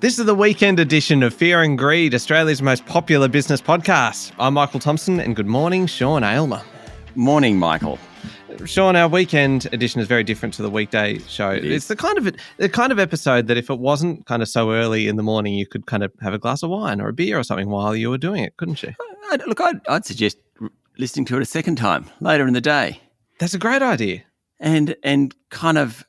This is the weekend edition of Fear and Greed, Australia's most popular business podcast. I'm Michael Thompson, and good morning, Sean Aylmer. Morning, Michael. Sean, our weekend edition is very different to the weekday show. It's the kind of episode that if it wasn't kind of so early in the morning, you could kind of have a glass of wine or a beer or something while you were doing it, couldn't you? I'd suggest listening to it a second time later in the day. That's a great idea. And kind of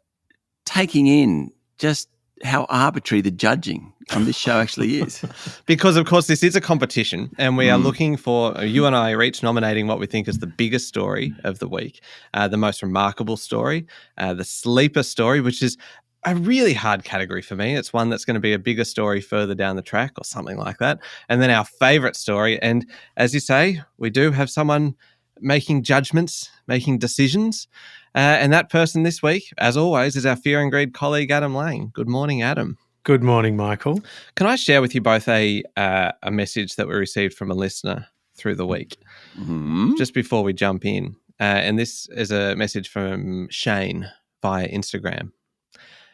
taking in just how arbitrary the judging on this show actually is. Because, of course, this is a competition and we are looking for, you and I are each nominating what we think is the biggest story of the week, the most remarkable story, the sleeper story, which is a really hard category for me. It's one that's going to be a bigger story further down the track or something like that. And then our favourite story. And as you say, we do have someone making judgments, making decisions. And that person this week, as always, is our Fear and Greed colleague, Adam Lang. Good morning, Adam. Good morning, Michael. Can I share with you both a message that we received from a listener through the week, just before we jump in? And this is a message from Shane via Instagram.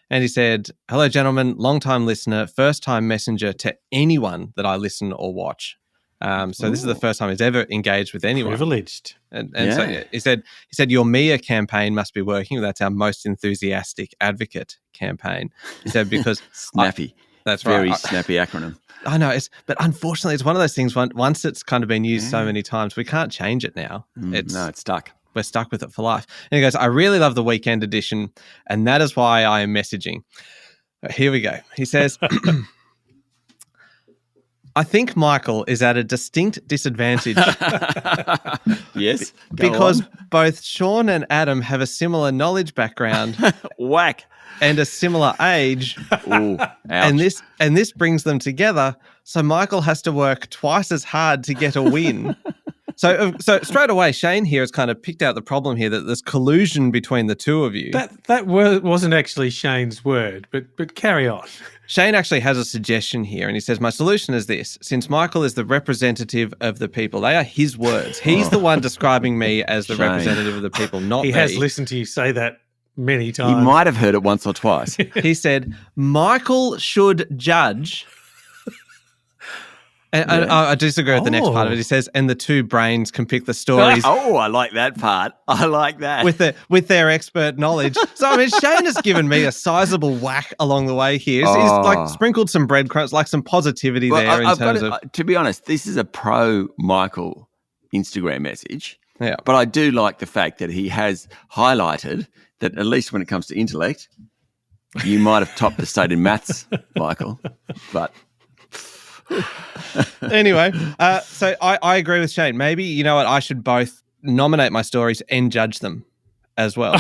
And he said, "Hello, gentlemen, long-time listener, first-time messenger to anyone that I listen or watch." So this is the first time he's ever engaged with anyone. Privileged. And so he said your Mia campaign must be working. That's our most enthusiastic advocate campaign. He said because snappy. That's right. Very snappy acronym. I know, but unfortunately it's one of those things. Once it's kind of been used so many times, we can't change it now. It's stuck. We're stuck with it for life. And he goes, "I really love the weekend edition, and that is why I am messaging." Here we go. He says, "I think Michael is at a distinct disadvantage." Yes. Because both Sean and Adam have a similar knowledge background. Whack. And a similar age. Ooh, ouch. And this brings them together. So Michael has to work twice as hard to get a win. So straight away, Shane here has kind of picked out the problem here, that there's collusion between the two of you. That wasn't actually Shane's word, but carry on. Shane actually has a suggestion here, and he says, "My solution is this. Since Michael is the representative of the people," they are his words. He's the one describing me as the representative of the people, not me. He has listened to you say that many times. He might have heard it once or twice. He said, "Michael should judge." And I disagree with the next part of it. He says, "And the two brains can pick the stories." Oh, I like that part. I like that. With their expert knowledge. So, I mean, Shane has given me a sizable whack along the way here. He's like sprinkled some breadcrumbs, like some positivity there in terms of... To be honest, this is a pro-Michael Instagram message. Yeah. But I do like the fact that he has highlighted that at least when it comes to intellect, you might have topped the state in maths, Michael, but... Anyway, so I agree with Shane. Maybe, you know what, I should both nominate my stories and judge them as well.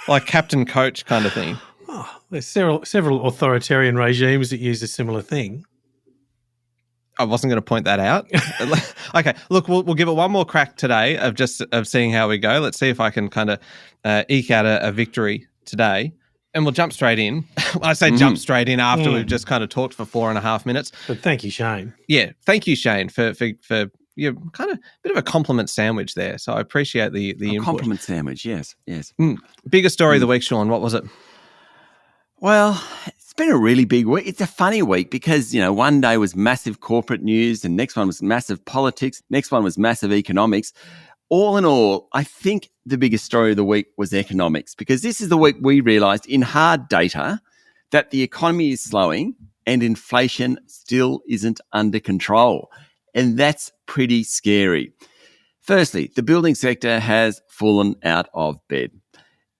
Like captain coach kind of thing. Oh, there's several authoritarian regimes that use a similar thing. I wasn't going to point that out. Okay, look, we'll give it one more crack today of seeing how we go. Let's see if I can kind of eke out a victory today. And we'll jump straight in. I say jump straight in after we've just kind of talked for 4.5 minutes. But thank you, Shane. Yeah, thank you, Shane, for your kind of bit of a compliment sandwich there. So I appreciate the input. Compliment sandwich, yes. Biggest story of the week, Sean. What was it? Well, it's been a really big week. It's a funny week because, one day was massive corporate news and next one was massive politics. Next one was massive economics. All in all, I think the biggest story of the week was economics, because this is the week we realised in hard data that the economy is slowing and inflation still isn't under control. And that's pretty scary. Firstly, the building sector has fallen out of bed.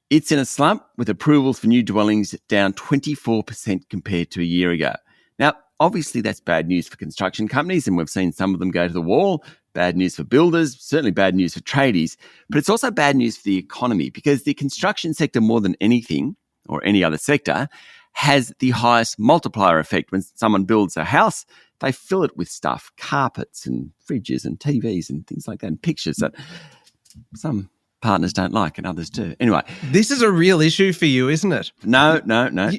It's in a slump with approvals for new dwellings down 24% compared to a year ago. Now, obviously that's bad news for construction companies, and we've seen some of them go to the wall. Bad news for builders, certainly bad news for tradies, but it's also bad news for the economy, because the construction sector, more than anything or any other sector, has the highest multiplier effect. When someone builds a house, they fill it with stuff, carpets and fridges and TVs and things like that, and pictures that some partners don't like and others do. Anyway. This is a real issue for you, isn't it? No,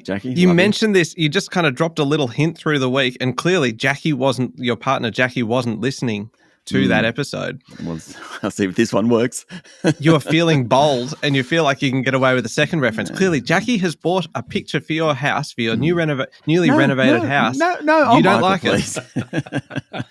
Jackie. You mentioned this, you just kind of dropped a little hint through the week, and clearly your partner Jackie wasn't listening to that episode. Well, I'll see if this one works. You're feeling bold and you feel like you can get away with a second reference. Clearly, Jackie has bought a picture for your house, for your newly renovated house. No, you don't Michael, like please. it.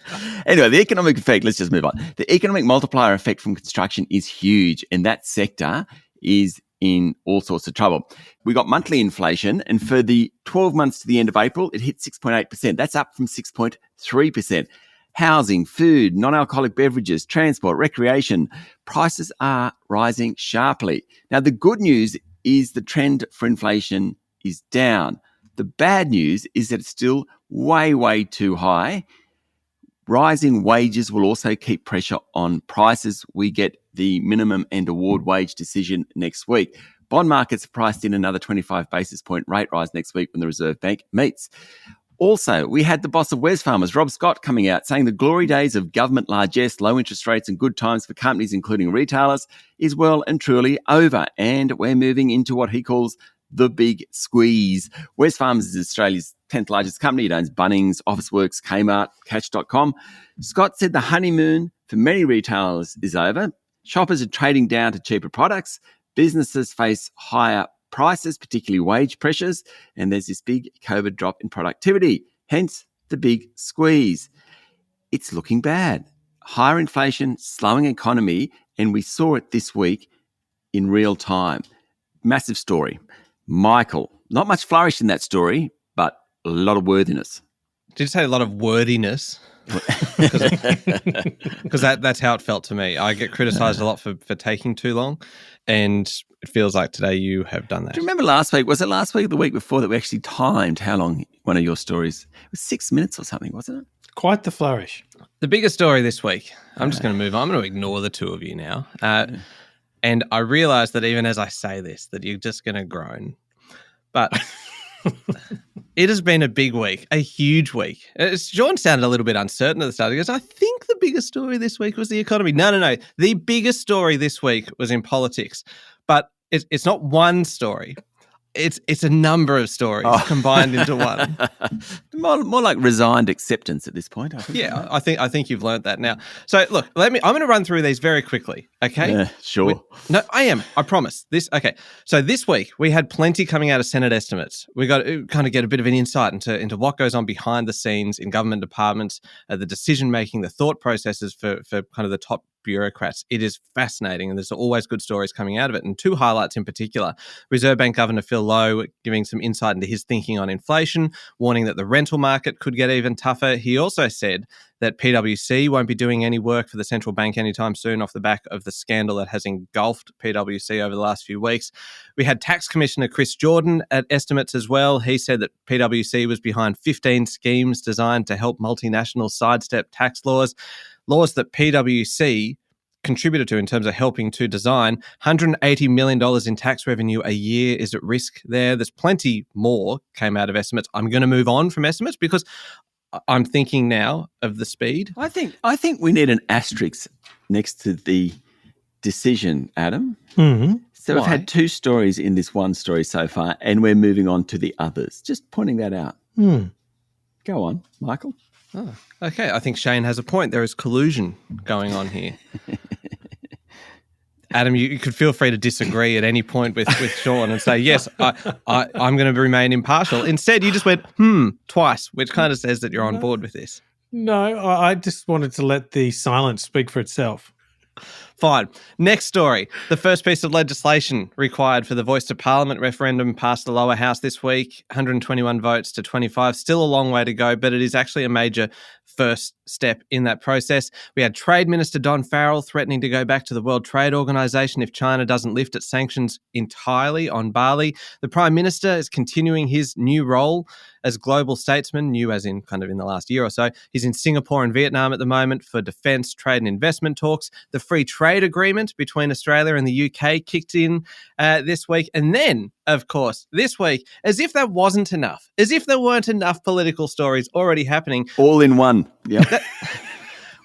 Anyway, the economic effect, let's just move on. The economic multiplier effect from construction is huge, and that sector is in all sorts of trouble. We got monthly inflation, and for the 12 months to the end of April, it hit 6.8%. That's up from 6.3%. Housing, food, non-alcoholic beverages, transport, recreation, prices are rising sharply. Now, the good news is the trend for inflation is down. The bad news is that it's still way, way too high. Rising wages will also keep pressure on prices. We get the minimum and award wage decision next week. Bond markets are priced in another 25 basis point rate rise next week when the Reserve Bank meets. Also, we had the boss of Wesfarmers, Rob Scott, coming out saying the glory days of government largesse, low interest rates and good times for companies, including retailers, is well and truly over. And we're moving into what he calls the big squeeze. Wesfarmers is Australia's 10th largest company. It owns Bunnings, Officeworks, Kmart, Catch.com. Scott said the honeymoon for many retailers is over. Shoppers are trading down to cheaper products. Businesses face higher prices, particularly wage pressures. And there's this big COVID drop in productivity. Hence the big squeeze. It's looking bad. Higher inflation, slowing economy. And we saw it this week in real time. Massive story. Michael, not much flourish in that story, but a lot of worthiness. Did you say a lot of wordiness? Because that's how it felt to me. I get criticised a lot for taking too long, and it feels like today you have done that. Do you remember last week? Was it last week or the week before that we actually timed how long one of your stories? It was 6 minutes or something, wasn't it? Quite the flourish. The biggest story this week, I'm just going to move on. I'm going to ignore the two of you now. And I realise that even as I say this, that you're just going to groan. But it has been a big week, a huge week. Sean sounded a little bit uncertain at the start. He goes, I think the biggest story this week was the economy. No. The biggest story this week was in politics. But it's not one story. It's a number of stories combined into one. More like resigned acceptance at this point. I think. Yeah, I think you've learned that now. So look, I'm going to run through these very quickly. Okay? Yeah, sure. No, I am. I promise. So this week we had plenty coming out of Senate estimates. We got to kind of get a bit of an insight into what goes on behind the scenes in government departments, the decision making, the thought processes for kind of the top bureaucrats. It is fascinating, and there's always good stories coming out of it. And two highlights in particular: Reserve Bank Governor Phil Lowe giving some insight into his thinking on inflation, warning that the rental market could get even tougher. He also said that PwC won't be doing any work for the central bank anytime soon off the back of the scandal that has engulfed PwC over the last few weeks. We had Tax Commissioner Chris Jordan at estimates as well. He said that PwC was behind 15 schemes designed to help multinationals sidestep tax laws that PwC contributed to in terms of helping to design. $180 million in tax revenue a year is at risk there. There's plenty more came out of estimates. I'm going to move on from estimates because I'm thinking now of the speed. I think we need an asterisk next to the decision, Adam. Mm-hmm. So we've had two stories in this one story so far, and we're moving on to the others. Just pointing that out. Go on, Michael. Oh, okay. I think Shane has a point. There is collusion going on here. Adam, you could feel free to disagree at any point with Sean and say, yes, I'm going to remain impartial. Instead, you just went, twice, which kind of says that you're on board with this. No, I just wanted to let the silence speak for itself. Fine. Next story. The first piece of legislation required for the Voice to Parliament referendum passed the lower house this week, 121 votes to 25. Still a long way to go, but it is actually a major first step in that process. We had Trade Minister Don Farrell threatening to go back to the World Trade Organization if China doesn't lift its sanctions entirely on Bali. The Prime Minister is continuing his new role as global statesman, new as in kind of in the last year or so. He's in Singapore and Vietnam at the moment for defence, trade and investment talks. The free trade agreement between Australia and the UK kicked in this week. And then, of course, this week, as if that wasn't enough, as if there weren't enough political stories already happening. All in one. Yeah.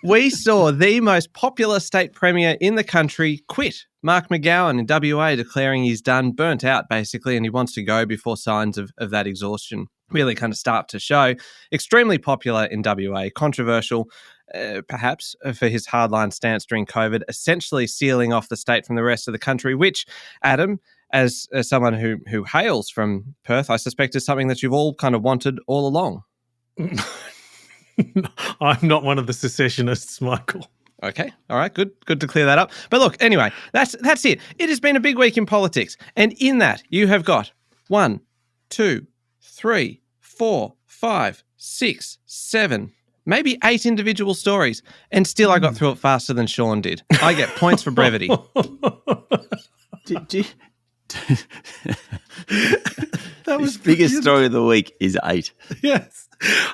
We saw the most popular state premier in the country quit. Mark McGowan in WA declaring he's done, burnt out basically, and he wants to go before signs of that exhaustion really kind of start to show. Extremely popular in WA, controversial. perhaps, for his hardline stance during COVID, essentially sealing off the state from the rest of the country, which, Adam, as someone who hails from Perth, I suspect is something that you've all kind of wanted all along. I'm not one of the secessionists, Michael. Okay. All right. Good to clear that up. But look, anyway, that's it. It has been a big week in politics. And in that, you have got 1, 2, 3, 4, 5, 6, 7, maybe 8 individual stories. And still I got through it faster than Sean did. I get points for brevity. That was biggest story of the week is 8. Yes.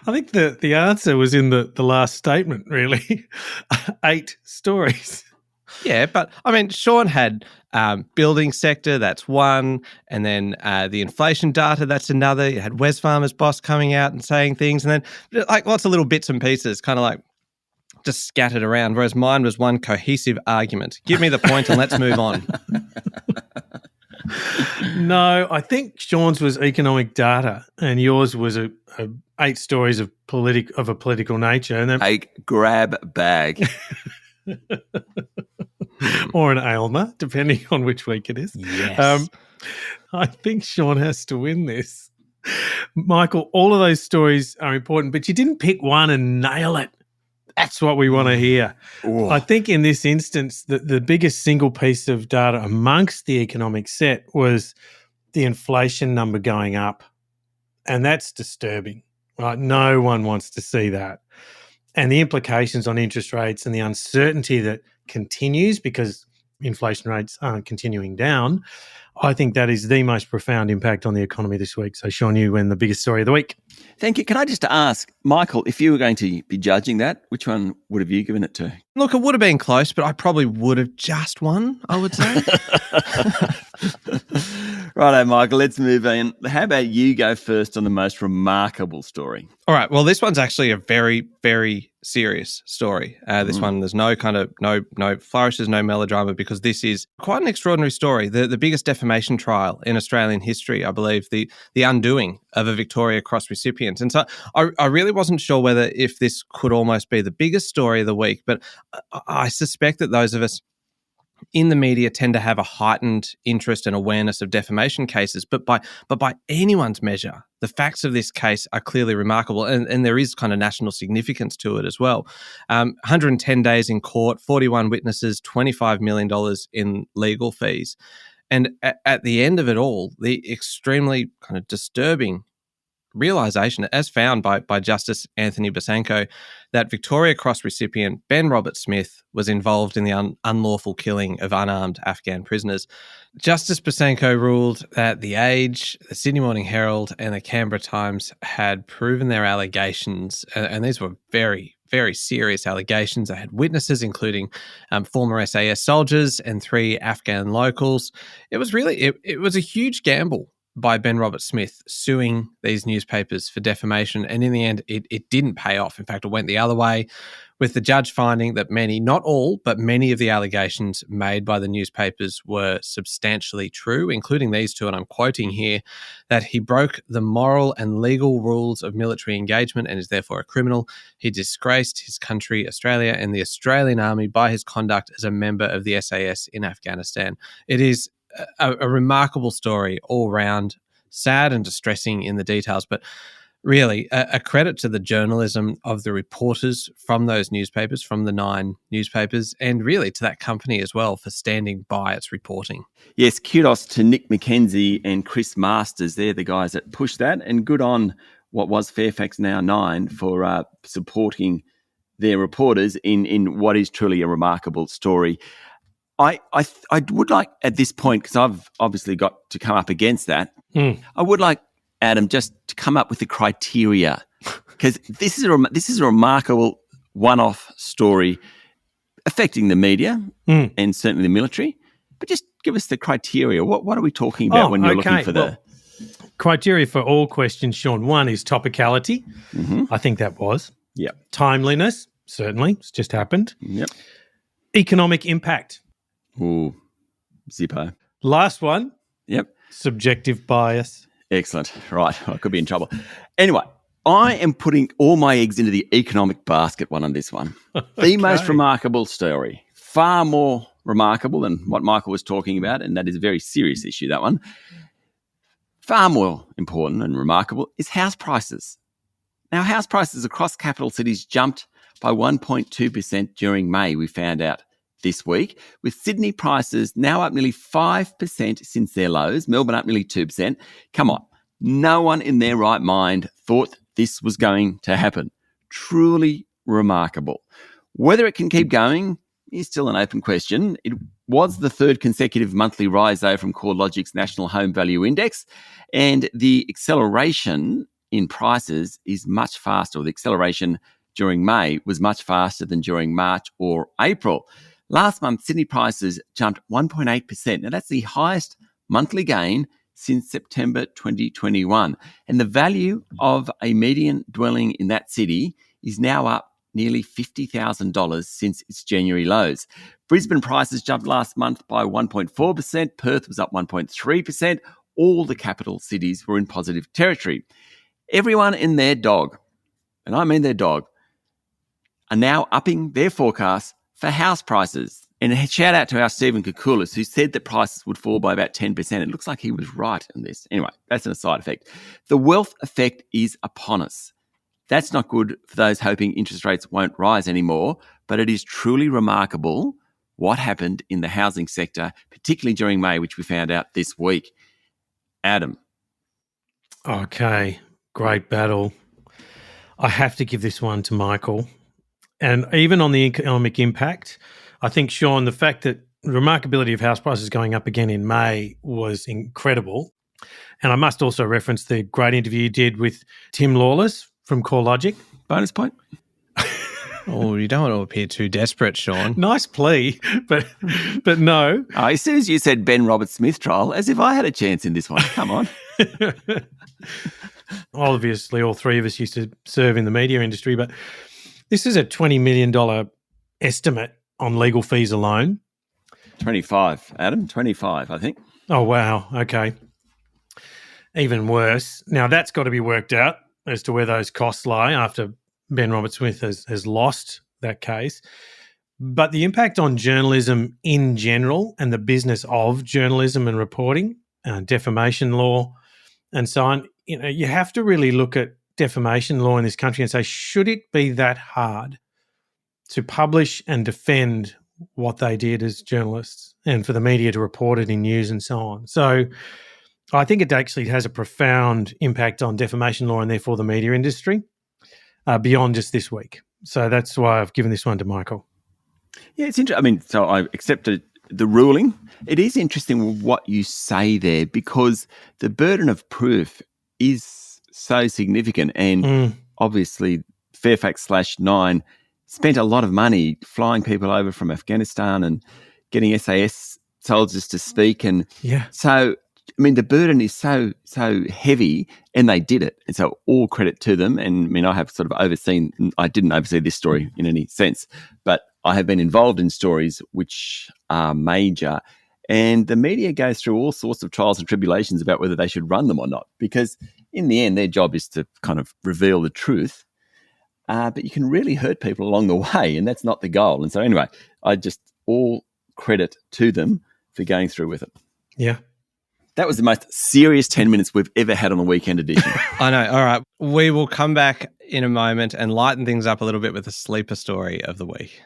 I think the answer was in the last statement, really. 8 stories. Yeah, but I mean, Sean had building sector, that's 1, and then the inflation data, that's another. You had Wesfarmers boss coming out and saying things, and then like lots of little bits and pieces, kind of like just scattered around, whereas mine was one cohesive argument. Give me the point and let's move on. No, I think Sean's was economic data, and yours was a 8 stories of a political nature, and then A grab bag. or an Aylmer, depending on which week it is. Yes. I think Sean has to win this. Michael, all of those stories are important, but you didn't pick one and nail it. That's what we want to hear. Ooh. I think in this instance, the biggest single piece of data amongst the economic set was the inflation number going up. And that's disturbing, right? No one wants to see that. And the implications on interest rates and the uncertainty that continues because inflation rates aren't continuing down, I think that is the most profound impact on the economy this week. So, Sean, you win the biggest story of the week. Thank you. Can I just ask, Michael, if you were going to be judging that, which one would have you given it to? Look, it would have been close, but I probably would have just won, I would say. Righto, Michael, let's move in. How about you go first on the most remarkable story? All right. Well, this one's actually a very, very serious story. This one, there's no flourishes, no melodrama, because this is quite an extraordinary story. The biggest defamation trial in Australian history, I believe, the undoing of a Victoria Cross recipient. And so I really wasn't sure whether if this could almost be the biggest story of the week, but I suspect that those of us in the media tend to have a heightened interest and awareness of defamation cases, but by anyone's measure, the facts of this case are clearly remarkable, and there is kind of national significance to it as well. 110 days in court, 41 witnesses, $25 million in legal fees. And at the end of it all, the extremely kind of disturbing realisation, as found by Justice Anthony Basanko, that Victoria Cross recipient Ben Robert Smith was involved in the unlawful killing of unarmed Afghan prisoners. Justice Basanko ruled that The Age, the Sydney Morning Herald and the Canberra Times had proven their allegations, and these were very, very serious allegations. They had witnesses, including former SAS soldiers and 3 Afghan locals. It was really, it was a huge gamble by Ben Robert Smith suing these newspapers for defamation. And in the end, it didn't pay off. In fact, it went the other way, with the judge finding that many, not all, but many of the allegations made by the newspapers were substantially true, including these 2, and I'm quoting here, that he broke the moral and legal rules of military engagement and is therefore a criminal. He disgraced his country, Australia, and the Australian Army by his conduct as a member of the SAS in Afghanistan. It is a remarkable story all round, sad and distressing in the details, but really a credit to the journalism of the reporters from those newspapers, from the 9 newspapers, and really to that company as well for standing by its reporting. Yes, kudos to Nick McKenzie and Chris Masters. They're the guys that pushed that, and good on what was Fairfax Now 9 for supporting their reporters in what is truly a remarkable story. I would like at this point, because I've obviously got to come up against that, I would like Adam just to come up with the criteria, because this is a remarkable one-off story affecting the media and certainly the military. But just give us the criteria. What are we talking about when you're looking for the criteria for all questions, Sean? 1 is topicality. I think that was. Yep. Timeliness, certainly. It's just happened. Yep. Economic impact. Ooh, Zippo. Last one. Yep. Subjective bias. Excellent. Right. I could be in trouble. Anyway, I am putting all my eggs into the economic basket one on this one. The most remarkable story, far more remarkable than what Michael was talking about, and that is a very serious issue, that one. Far more important and remarkable is house prices. Now, house prices across capital cities jumped by 1.2% during May, we found out this week, with Sydney prices now up nearly 5% since their lows, Melbourne up nearly 2%. Come on, no one in their right mind thought this was going to happen. Truly remarkable. Whether it can keep going is still an open question. It was the third consecutive monthly rise, though, from CoreLogic's National Home Value Index, and the acceleration in prices is much faster, or the acceleration during May was much faster than during March or April. Last month, Sydney prices jumped 1.8%. Now, that's the highest monthly gain since September 2021. And the value of a median dwelling in that city is now up nearly $50,000 since its January lows. Brisbane prices jumped last month by 1.4%. Perth was up 1.3%. All the capital cities were in positive territory. Everyone and their dog, and I mean their dog, are now upping their forecasts for house prices. And a shout out to our Stephen Koukoulas, who said that prices would fall by about 10%. It looks like he was right on this. Anyway, that's an aside effect. The wealth effect is upon us. That's not good for those hoping interest rates won't rise anymore, but it is truly remarkable what happened in the housing sector, particularly during May, which we found out this week. Adam. Okay, great battle. I have to give this one to Michael. And even on the economic impact, I think, Sean, the fact that the remarkability of house prices going up again in May was incredible. And I must also reference the great interview you did with Tim Lawless from CoreLogic. Bonus point. Oh, you don't want to appear too desperate, Sean. Nice plea, but no. Oh, as soon as you said Ben Roberts-Smith trial, as if I had a chance in this one. Come on. Obviously, all three of us used to serve in the media industry, but this is a $20 million estimate on legal fees alone. 25, Adam. 25, I think. Oh, wow. Okay. Even worse. Now, that's got to be worked out as to where those costs lie after Ben Roberts-Smith has lost that case. But the impact on journalism in general and the business of journalism and reporting, defamation law and so on, you have to really look at defamation law in this country and say, should it be that hard to publish and defend what they did as journalists and for the media to report it in news and so on? So I think it actually has a profound impact on defamation law and therefore the media industry beyond just this week. So that's why I've given this one to Michael. Yeah, it's interesting. I mean, so I accepted the ruling. It is interesting what you say there because the burden of proof is so significant. And obviously Fairfax/9 spent a lot of money flying people over from Afghanistan and getting SAS soldiers to speak. And so, I mean, the burden is so heavy and they did it. And so all credit to them. And I mean, I have sort of I didn't oversee this story in any sense, but I have been involved in stories which are major. And the media goes through all sorts of trials and tribulations about whether they should run them or not, because in the end, their job is to kind of reveal the truth. But you can really hurt people along the way, and that's not the goal. And so anyway, all credit to them for going through with it. Yeah. That was the most serious 10 minutes we've ever had on the weekend edition. I know. All right. We will come back in a moment and lighten things up a little bit with the sleeper story of the week.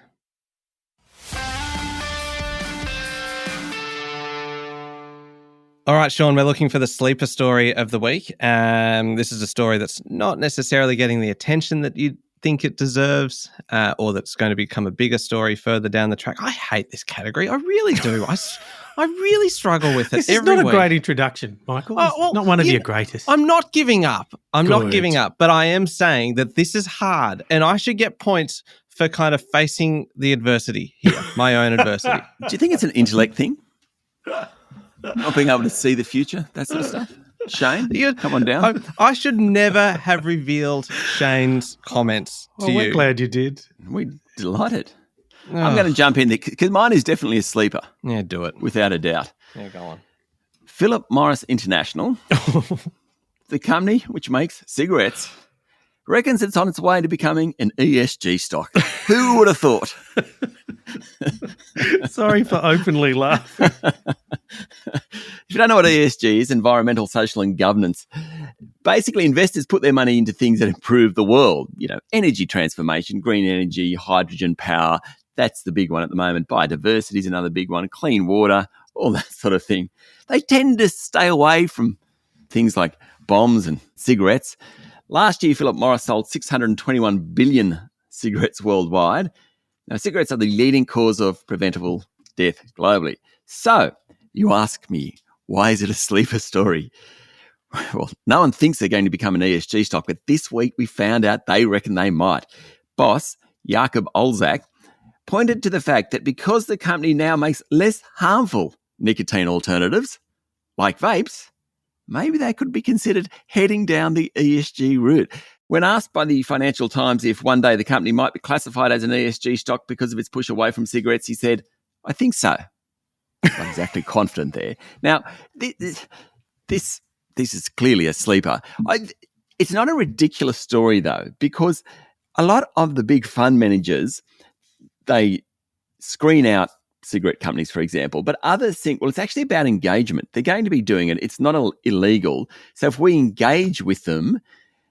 All right, Sean, we're looking for the sleeper story of the week. This is a story that's not necessarily getting the attention that you think it deserves or that's going to become a bigger story further down the track. I hate this category. I really do. I really struggle with it this every week. This is not a great introduction, Michael. It's not one of your greatest. I'm not giving up. Not giving up, but I am saying that this is hard and I should get points for kind of facing the adversity here, my own adversity. Do you think it's an intellect thing? Not being able to see the future, that sort of stuff? Shane, come on down. I should never have revealed Shane's comments to you. We're glad you did. We're delighted. Oh. I'm going to jump in there because mine is definitely a sleeper. Yeah, do it. Without a doubt. Yeah, go on. Philip Morris International, the company which makes cigarettes, reckons it's on its way to becoming an ESG stock. Who would have thought? Sorry for openly laughing. If you don't know what ESG is, environmental, social and governance, basically investors put their money into things that improve the world. Energy transformation, green energy, hydrogen power. That's the big one at the moment. Biodiversity is another big one. Clean water, all that sort of thing. They tend to stay away from things like bombs and cigarettes. Last year, Philip Morris sold 621 billion cigarettes worldwide. Now, cigarettes are the leading cause of preventable death globally. So, you ask me, why is it a sleeper story? Well, no one thinks they're going to become an ESG stock, but this week we found out they reckon they might. Boss, Jakob Olzak, pointed to the fact that because the company now makes less harmful nicotine alternatives, like vapes, maybe they could be considered heading down the ESG route. When asked by the Financial Times if one day the company might be classified as an ESG stock because of its push away from cigarettes, he said, I think so. Not exactly confident there. Now, this is clearly a sleeper. It's not a ridiculous story, though, because a lot of the big fund managers, they screen out cigarette companies, for example, but others think, well, it's actually about engagement. They're going to be doing it. It's not illegal. So if we engage with them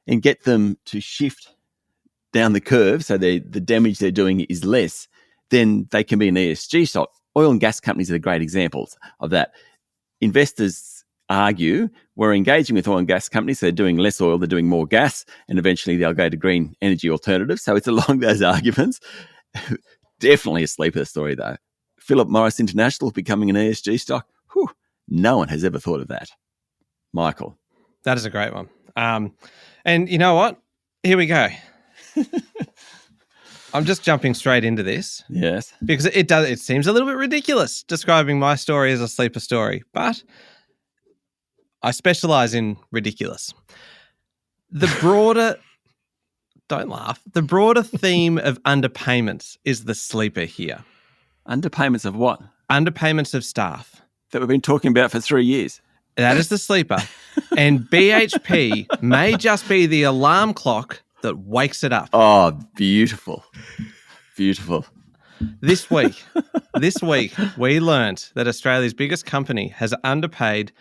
and get them to shift down the curve so the damage they're doing is less, then they can be an ESG stock. Oil and gas companies are great examples of that. Investors argue we're engaging with oil and gas companies. They're doing less oil, they're doing more gas, and eventually they'll go to green energy alternatives. So it's along those arguments. Definitely a sleeper story, though. Philip Morris International becoming an ESG stock. Whew, no one has ever thought of that. Michael. That is a great one. And you know what? Here we go. I'm just jumping straight into this. Yes. Because it seems a little bit ridiculous describing my story as a sleeper story, but I specialize in ridiculous. The broader don't laugh. The broader theme of underpayments is the sleeper here. Underpayments of what? Underpayments of staff. That we've been talking about for 3 years. That is the sleeper. And BHP may just be the alarm clock that wakes it up. Oh, beautiful. Beautiful. This week, we learnt that Australia's biggest company has underpaid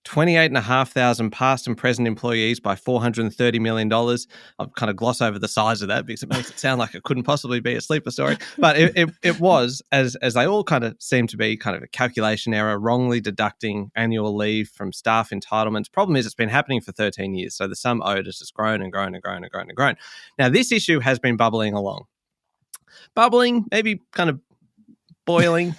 28,500 past and present employees by $430 million. I'll kind of gloss over the size of that because it makes it sound like it couldn't possibly be a sleeper story. But it was, as they all kind of seem to be, kind of a calculation error, wrongly deducting annual leave from staff entitlements. Problem is, it's been happening for 13 years. So the sum owed has just grown and grown and grown and grown and grown. Now, this issue has been bubbling along. Bubbling, maybe kind of boiling.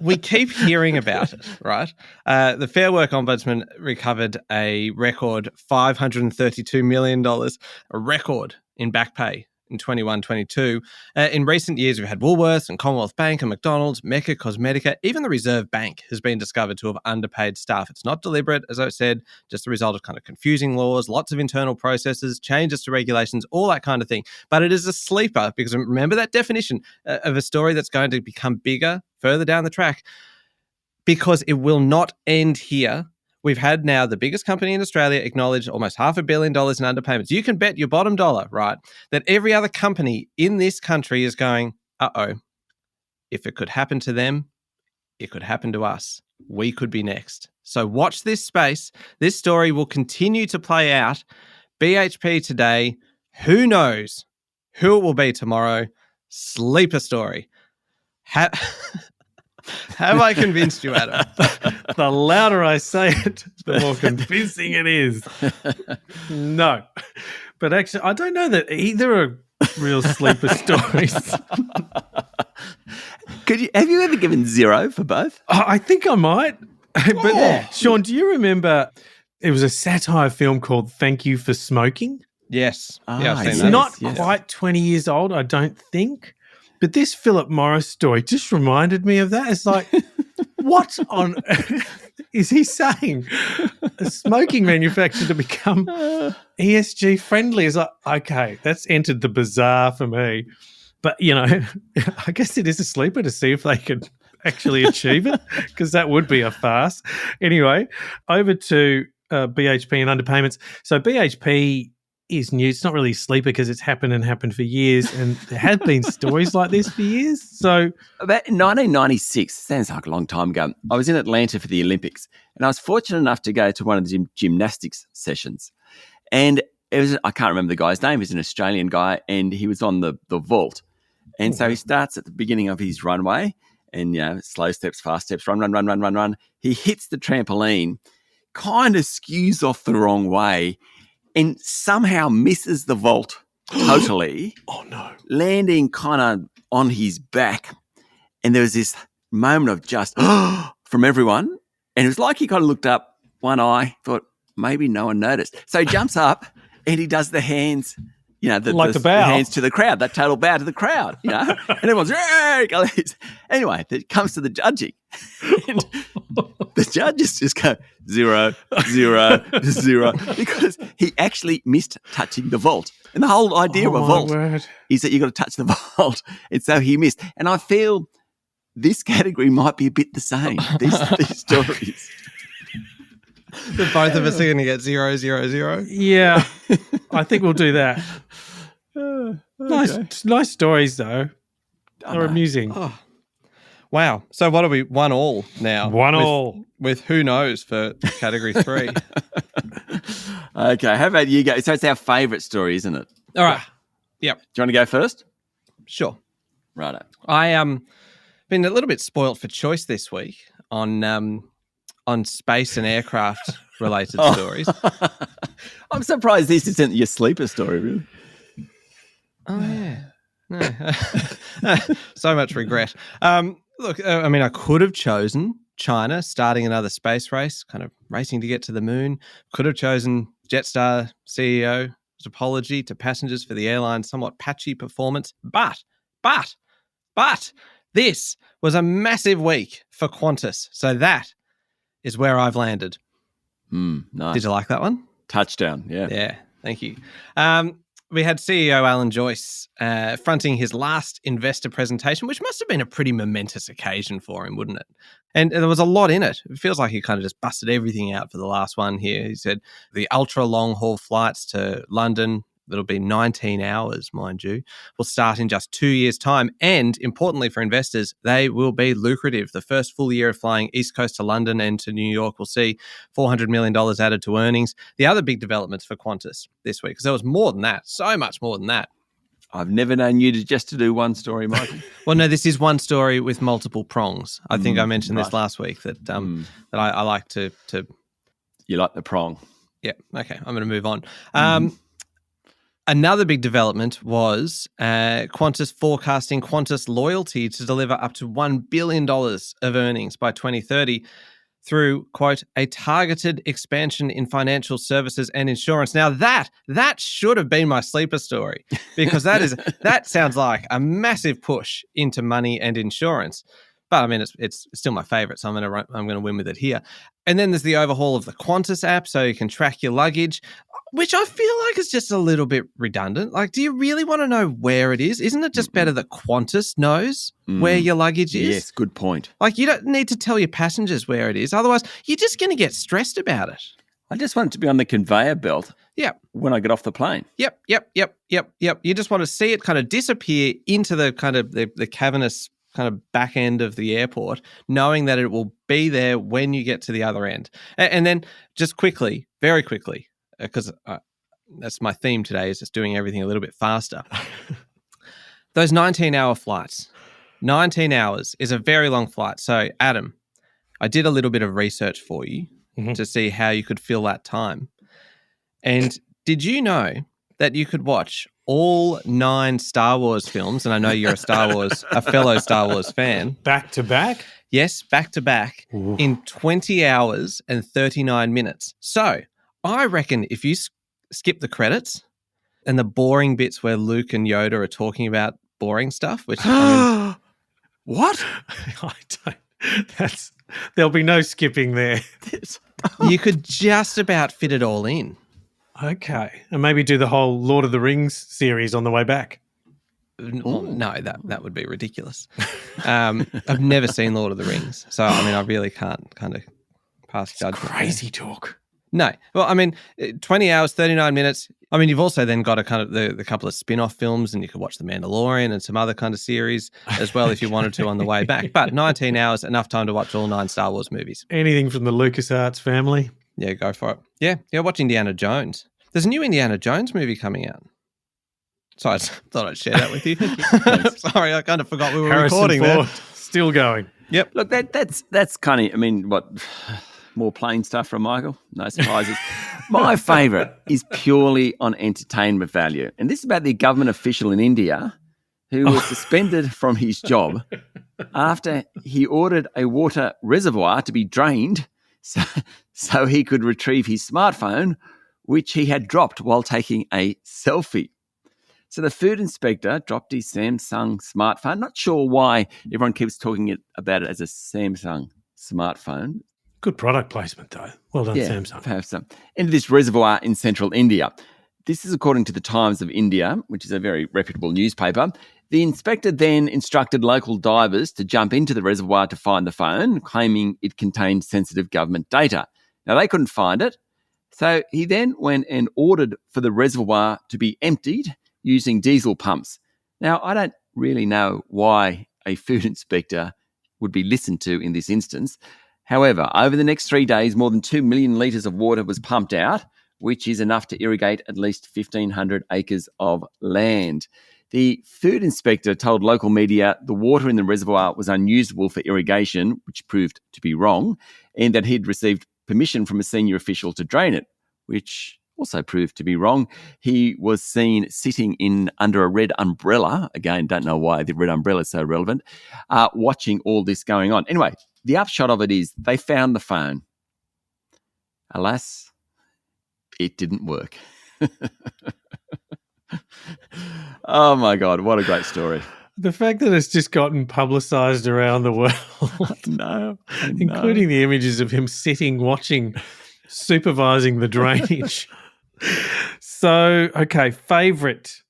We keep hearing about it, right? The Fair Work Ombudsman recovered a record $532 million, a record in back pay in 21-22. In recent years, we've had Woolworths and Commonwealth Bank and McDonald's, Mecca Cosmetica, even the Reserve Bank has been discovered to have underpaid staff. It's not deliberate, as I said, just the result of kind of confusing laws, lots of internal processes, changes to regulations, all that kind of thing. But it is a sleeper because remember that definition of a story that's going to become bigger further down the track because it will not end here. We've had now the biggest company in Australia acknowledge almost $500 million in underpayments. You can bet your bottom dollar, right, that every other company in this country is going, uh-oh, if it could happen to them, it could happen to us. We could be next. So watch this space. This story will continue to play out. BHP today, who knows who it will be tomorrow? Sleeper story. Have I convinced you, Adam? The louder I say it, the more convincing it is. No. But actually, I don't know that either are real sleeper stories. Have you ever given zero for both? I think I might. But Sean, do you remember it was a satire film called Thank You for Smoking? Yes. Yeah, I've It's seen that. not quite 20 years old, I don't think. But this Philip Morris story just reminded me of that. It's like, what on earth is he saying? A smoking manufacturer to become ESG friendly is like, okay, that's entered the bazaar for me. But, you know, I guess it is a sleeper to see if they could actually achieve it because that would be a farce. Anyway, over to BHP and underpayments. So BHP is new. It's not really a sleeper because it's happened for years, and there have been stories like this for years. So about 1996, sounds like a long time ago, I was in Atlanta for the Olympics, and I was fortunate enough to go to one of the gymnastics sessions. And it was, I can't remember the guy's name. He's an Australian guy, and he was on the vault. And so he starts at the beginning of his runway, and slow steps, fast steps, run. He hits the trampoline, kind of skews off the wrong way, and somehow misses the vault totally. Oh, no. Landing kind of on his back. And there was this moment of just from everyone. And it was like he kind of looked up, one eye, thought maybe no one noticed. So he jumps up and he does the hands, the bow. hands to the crowd, that total bow to the crowd, and everyone's, anyway, it comes to the judging. And the judges just go 0, 0, 0 because he actually missed touching the vault. And the whole idea of a vault is that you've got to touch the vault. And so he missed. And I feel this category might be a bit the same, these stories. The both of us are going to get 0, 0, 0. Yeah, I think we'll do that. Nice stories, though. They're amusing. Oh. Wow. So what are we? 1-1 now. 1-1. With who knows for category 3. Okay. How about you go? So it's our favourite story, isn't it? All right. Yep. Do you want to go first? Sure. Righto. I been a little bit spoilt for choice this week on space and aircraft related stories. I'm surprised this isn't your sleeper story, really. Oh, yeah. No. So much regret. Look, I could have chosen China starting another space race, kind of racing to get to the moon. Could have chosen Jetstar CEO's apology to passengers for the airline's somewhat patchy performance. But this was a massive week for Qantas. So that is where I've landed. Nice. Did you like that one? Touchdown, yeah. Yeah, thank you. We had CEO Alan Joyce fronting his last investor presentation, which must have been a pretty momentous occasion for him, wouldn't it? And there was a lot in it. It feels like he kind of just busted everything out for the last one here. He said the ultra long haul flights to London, that'll be 19 hours, mind you, will start in just 2 years' time. And importantly for investors, they will be lucrative. The first full year of flying East Coast to London and to New York will see $400 million added to earnings. The other big developments for Qantas this week, because there was more than that, so much more than that. I've never known you to do one story, Michael. Well, no, this is one story with multiple prongs. I think I mentioned this last week that I like to. You like the prong? Yeah. Okay. I'm going to move on. Another big development was Qantas forecasting Qantas Loyalty to deliver up to $1 billion of earnings by 2030 through, quote, a targeted expansion in financial services and insurance. Now that should have been my sleeper story, because that sounds like a massive push into money and insurance. But I mean, it's still my favorite, so I'm going to win with it here. And then there's the overhaul of the Qantas app, so you can track your luggage, which I feel like is just a little bit redundant. Like, do you really want to know where it is? Isn't it just better that Qantas knows where your luggage is? Yes, good point. Like, you don't need to tell your passengers where it is. Otherwise, you're just going to get stressed about it. I just want it to be on the conveyor belt. Yep. When I get off the plane. Yep. You just want to see it kind of disappear into the kind of the cavernous kind of back end of the airport, knowing that it will be there when you get to the other end. And then just quickly, very quickly, because that's my theme today, is just doing everything a little bit faster. Those 19-hour flights. 19 hours is a very long flight. So, Adam, I did a little bit of research for you to see how you could fill that time. And did you know that you could watch all 9 Star Wars films, and I know you're a fellow Star Wars fan. Back to back? Yes, back to back in 20 hours and 39 minutes. So I reckon if you skip the credits and the boring bits where Luke and Yoda are talking about boring stuff, which what? There'll be no skipping there. You could just about fit it all in. Okay. And maybe do the whole Lord of the Rings series on the way back. Well, no, that would be ridiculous. I've never seen Lord of the Rings, so I mean, I really can't kind of pass judgment. Crazy talk. No. Well, I mean, 20 hours, 39 minutes, I mean, you've also then got a kind of the couple of spin-off films, and you could watch The Mandalorian and some other kind of series as well if you wanted to on the way back. But 19 hours, enough time to watch all 9 Star Wars movies. Anything from the LucasArts family? Yeah, go for it. Yeah, watch Indiana Jones. There's a new Indiana Jones movie coming out. So I thought I'd share that with you. Sorry, I kind of forgot we were recording Ford, there. still going. Yep. Look, that's kind of, I mean, what, more plain stuff from Michael? No surprises. My favourite is purely on entertainment value. And this is about the government official in India who was suspended from his job after he ordered a water reservoir to be drained so he could retrieve his smartphone, which he had dropped while taking a selfie. So the food inspector dropped his Samsung smartphone. Not sure why everyone keeps talking about it as a Samsung smartphone. Good product placement, though. Well done, Samsung. Perhaps so. Into this reservoir in central India. This is according to the Times of India, which is a very reputable newspaper. The inspector then instructed local divers to jump into the reservoir to find the phone, claiming it contained sensitive government data. Now, they couldn't find it, so he then went and ordered for the reservoir to be emptied using diesel pumps. Now, I don't really know why a food inspector would be listened to in this instance. However, over the next 3 days, more than 2 million litres of water was pumped out, which is enough to irrigate at least 1,500 acres of land. The food inspector told local media the water in the reservoir was unusable for irrigation, which proved to be wrong, and that he'd received permission from a senior official to drain it, which also proved to be wrong. He was seen sitting under a red umbrella. Again, don't know why the red umbrella is so relevant, watching all this going on. Anyway, the upshot of it is they found the phone. Alas, it didn't work. Oh, my God. What a great story. The fact that it's just gotten publicised around the world. No. Including the images of him sitting, watching, supervising the drainage. So, okay, favourite.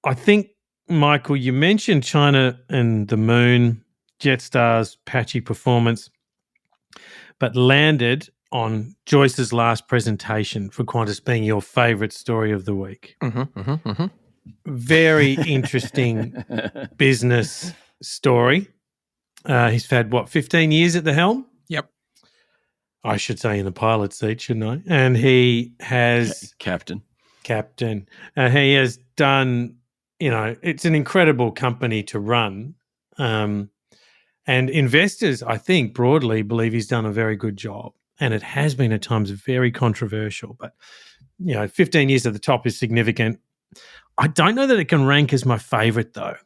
I think, Michael, you mentioned China and the moon, Jetstar's patchy performance, but landed on Joyce's last presentation for Qantas being your favourite story of the week. Very interesting business story. He's had, 15 years at the helm? Yep. I should say in the pilot seat, shouldn't I? And he has... Captain. He has done, it's an incredible company to run. And investors, I think, broadly believe he's done a very good job. And it has been at times very controversial. But, 15 years at the top is significant. I don't know that it can rank as my favourite, though.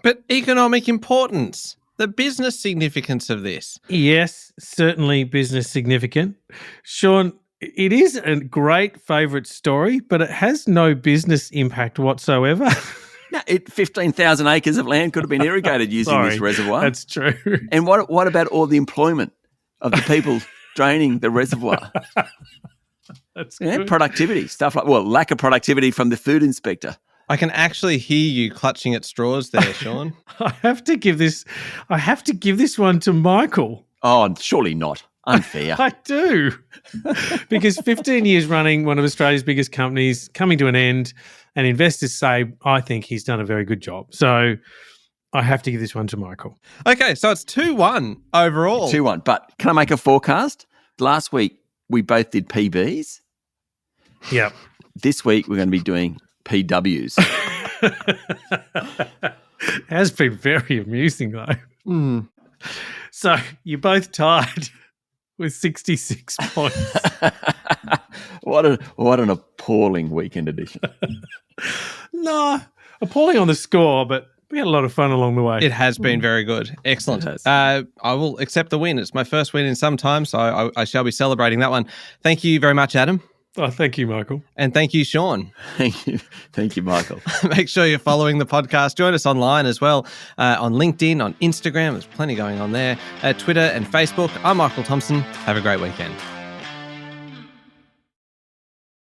But economic importance, the business significance of this. Yes, certainly business significant. Sean, it is a great favourite story, but it has no business impact whatsoever. No, 15,000 acres of land could have been irrigated using this reservoir. That's true. And what about all the employment of the people draining the reservoir? That's good. Productivity, stuff like, lack of productivity from the food inspector. I can actually hear you clutching at straws there, Sean. I have to give this one to Michael. Oh, surely not. Unfair. I do. Because 15 years running one of Australia's biggest companies coming to an end, and investors say, I think he's done a very good job. So I have to give this one to Michael. Okay, so it's 2-1 overall. 2-1. But can I make a forecast? Last week, we both did PBs. Yep. This week, we're going to be doing PWs. Has been very amusing, though. So you're both tied with 66 points. What an appalling weekend edition. No, appalling on the score, but we had a lot of fun along the way. It has been very good. Excellent. I will accept the win. It's my first win in some time, so I shall be celebrating that one. Thank you very much, Adam. Oh, thank you, Michael. And thank you, Sean. Thank you, Michael. Make sure you're following the podcast. Join us online as well, on LinkedIn, on Instagram. There's plenty going on there. Twitter and Facebook. I'm Michael Thompson. Have a great weekend.